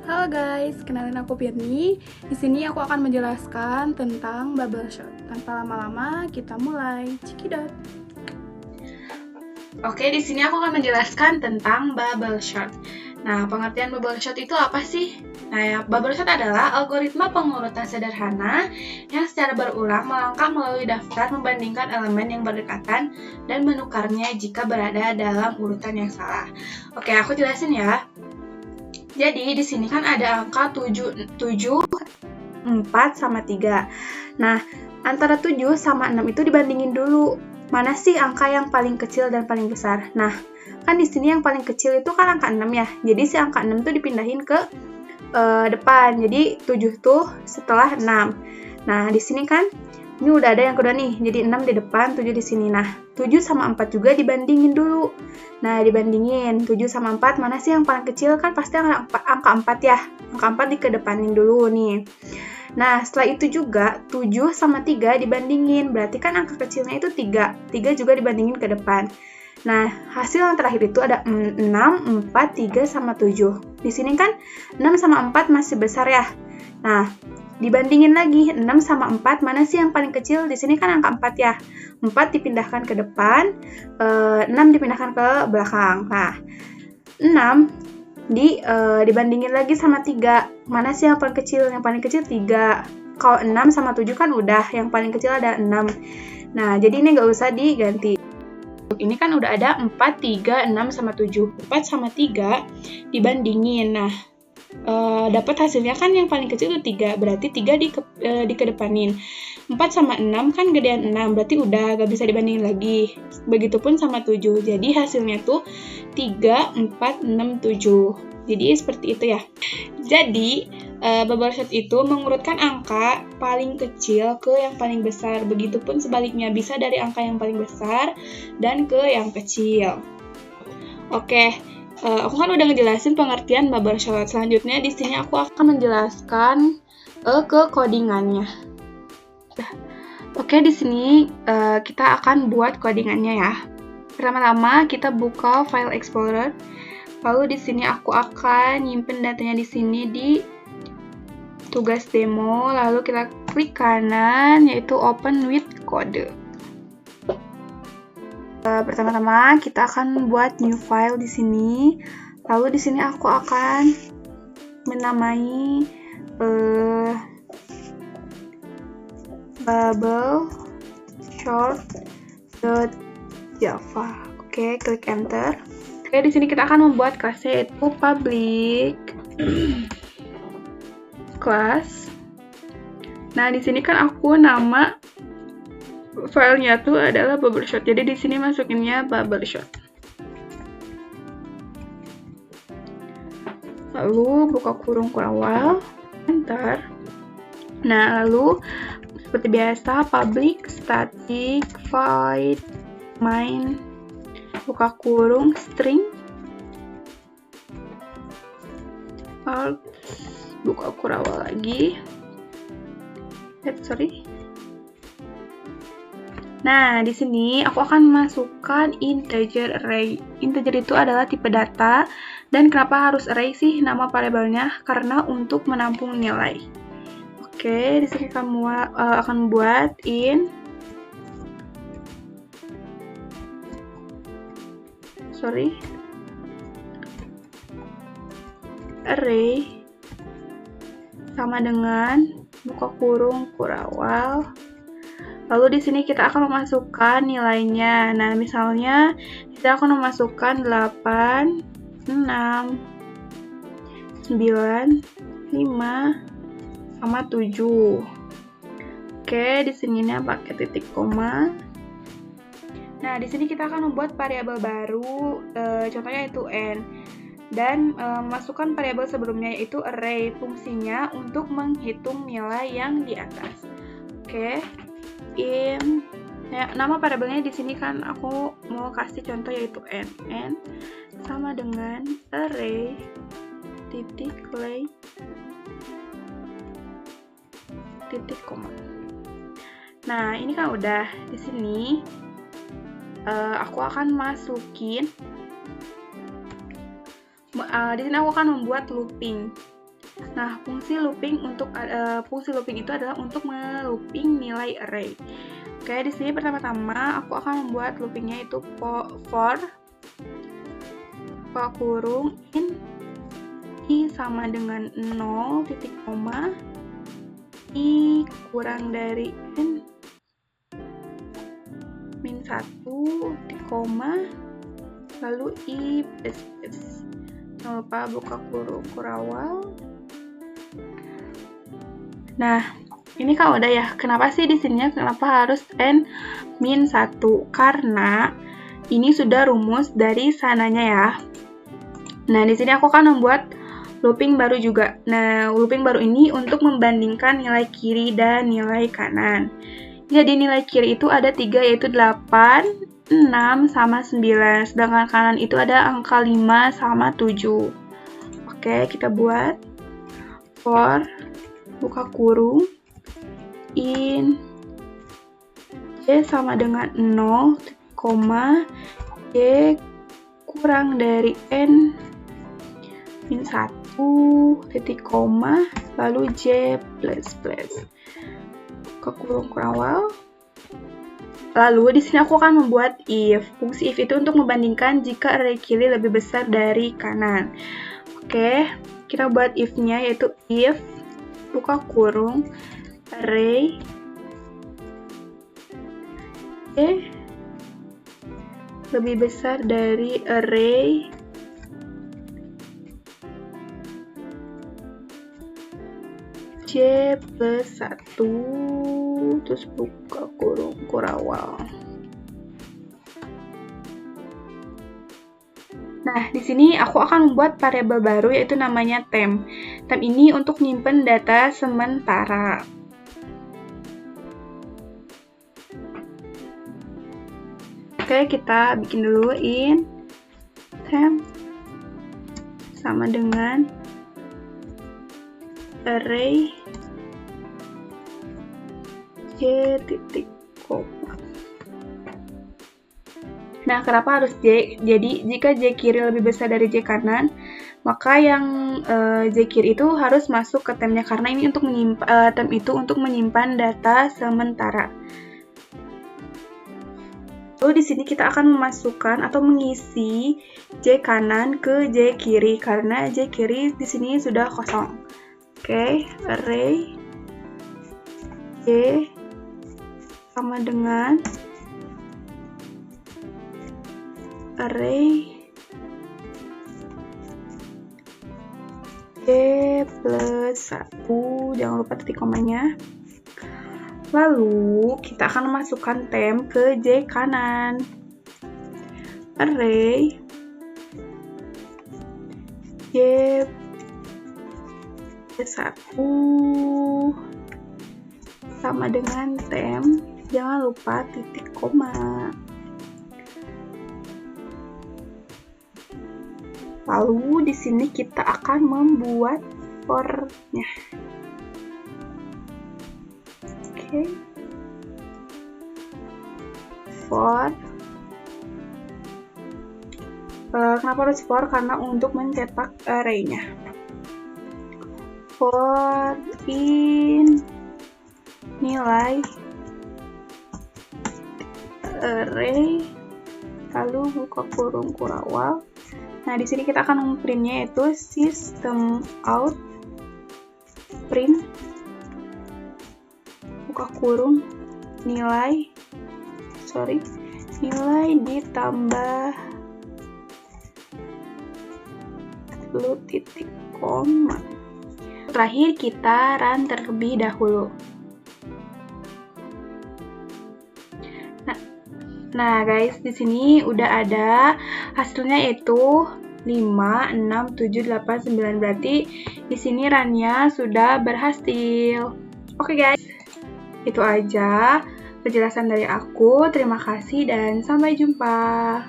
Halo guys, kenalin aku Firni. Di sini aku akan menjelaskan tentang bubble shot. Tanpa lama-lama, kita mulai. Cekidot. Oke, di sini aku akan menjelaskan tentang bubble shot. Nah, pengertian bubble shot itu apa sih? Nah, bubble shot adalah algoritma pengurutan sederhana yang secara berulang melangkah melalui daftar membandingkan elemen yang berdekatan dan menukarnya jika berada dalam urutan yang salah. Oke, aku jelasin ya. Jadi di sini kan ada angka 7, 4 sama 3. Nah, antara 7 sama 6 itu dibandingin dulu. Mana sih angka yang paling kecil dan paling besar? Nah, kan di sini yang paling kecil itu kan angka 6 ya. Jadi si angka 6 tuh dipindahin ke depan. Jadi 7 tuh setelah 6. Nah, di sini kan ini udah ada yang kedua nih. Jadi 6 di depan, 7 di sini. Nah, 7 sama 4 juga dibandingin dulu. Nah, dibandingin 7 sama 4, mana sih yang paling kecil? Kan pasti angka 4 ya. Angka 4 dikedepanin dulu nih. Nah, setelah itu juga 7 sama 3 dibandingin. Berarti kan angka kecilnya itu 3. 3 juga dibandingin ke depan. Nah, hasil yang terakhir itu ada 6, 4, 3, sama 7. Di sini kan 6 sama 4 masih besar ya. Nah, dibandingin lagi 6 sama 4, mana sih yang paling kecil? Di sini kan angka 4 ya. 4 dipindahkan ke depan, 6 dipindahkan ke belakang. Nah, 6 dibandingin lagi sama 3. Mana sih yang paling kecil? Yang paling kecil 3. Kalau 6 sama 7 kan udah, yang paling kecil ada 6. Nah, jadi ini nggak usah diganti. Ini kan udah ada 4, 3, 6, sama 7. 4 sama 3 dibandingin. Nah, dapat hasilnya kan yang paling kecil itu 3, berarti 3 dikedepanin. 4 sama 6 kan gedean 6, berarti udah gak bisa dibandingin lagi. Begitupun sama 7, jadi hasilnya tuh 3, 4, 6, 7. Jadi seperti itu ya. Jadi bubble shot itu mengurutkan angka paling kecil ke yang paling besar. Begitupun sebaliknya, bisa dari angka yang paling besar dan ke yang kecil. Oke. Aku kan udah ngejelasin pengertian bubble shot. Selanjutnya di sini aku akan menjelaskan ke codingannya. Oke, di sini kita akan buat codingannya ya. Pertama-tama kita buka file Explorer. Lalu di sini aku akan nyimpen datanya di sini di tugas demo. Lalu kita klik kanan yaitu Open with Code. Pertama-tama kita akan buat new file di sini. Lalu di sini aku akan menamai bubble short.java. Oke, klik enter. Oke, di sini kita akan membuat kelasnya yaitu public class. Nah, di sini kan aku nama filenya tuh adalah bubble shot. Jadi di sini masukinnya bubble shot. Lalu buka kurung kurawal, enter. Nah, lalu seperti biasa public static void main buka kurung string alt buka kurawal lagi. Nah, di sini aku akan masukkan integer array. Integer itu adalah tipe data. Dan kenapa harus array sih nama variabelnya? Karena untuk menampung nilai. Oke, di sini kamu akan buat array sama dengan buka kurung kurawal. Lalu di sini kita akan memasukkan nilainya. Nah, misalnya kita akan memasukkan 8, 6, 9, 5, sama 7. Oke, di sininya pakai titik koma. Nah, di sini kita akan membuat variabel baru, contohnya itu n. Dan masukkan variabel sebelumnya yaitu array, fungsinya untuk menghitung nilai yang di atas. Oke. Nama variabelnya di sini kan aku mau kasih contoh yaitu n. N sama dengan array titik lay titik koma. Nah, ini kan udah di sini. Aku akan masukin. Di sini aku akan membuat looping. Nah, fungsi looping itu adalah untuk melooping nilai array. Oke, di sini pertama-tama aku akan membuat loopingnya itu for buka kurung in i sama dengan 0 titik koma i kurang dari n min 1 titik koma lalu i plus plus. Jangan lupa buka kurung kurawal. Nah, ini kan udah ya. Kenapa sih di sini kenapa harus n min 1? Karena ini sudah rumus dari sananya ya. Nah, di sini aku akan membuat looping baru juga. Nah, looping baru ini untuk membandingkan nilai kiri dan nilai kanan. Jadi nilai kiri itu ada 3 yaitu 8, 6, sama 9. Sedangkan kanan itu ada angka 5 sama 7. Oke, kita buat for buka kurung in j sama dengan 0, j kurang dari n min 1 titik koma lalu j plus plus ke kurung kurawal. Lalu di sini aku akan membuat if. Fungsi if itu untuk membandingkan jika array kiri lebih besar dari kanan. Oke, kita buat if-nya yaitu if buka kurung array lebih besar dari array j plus 1 terus buka kurung kurawal. Nah, di sini aku akan membuat variabel baru yaitu namanya temp. Temp ini untuk nyimpen data sementara. Oke, kita bikin dulu in temp sama dengan array j titik koma. Nah, kenapa harus j? Jadi, jika j kiri lebih besar dari j kanan, maka yang j kiri itu harus masuk ke tempnya karena ini untuk temp itu untuk menyimpan data sementara. Lalu di sini kita akan memasukkan atau mengisi j kanan ke j kiri karena j kiri di sini sudah kosong. Oke, array j sama dengan array j plus 1, jangan lupa titik komanya. Lalu kita akan memasukkan temp ke j kanan. Array j plus 1 sama dengan temp, jangan lupa titik koma. Lalu di sini kita akan membuat for-nya. Oke. For. Kenapa harus for? Karena untuk mencetak array-nya. For in nilai array lalu buka kurung kurawal. Nah, di sini kita akan memprintnya yaitu system out print buka kurung nilai ditambah lalu titik koma. Terakhir kita run terlebih dahulu. Nah guys, di sini udah ada hasilnya yaitu 5, 6, 7, 8, 9. Berarti di sini run-nya sudah berhasil. Oke guys, itu aja penjelasan dari aku. Terima kasih dan sampai jumpa.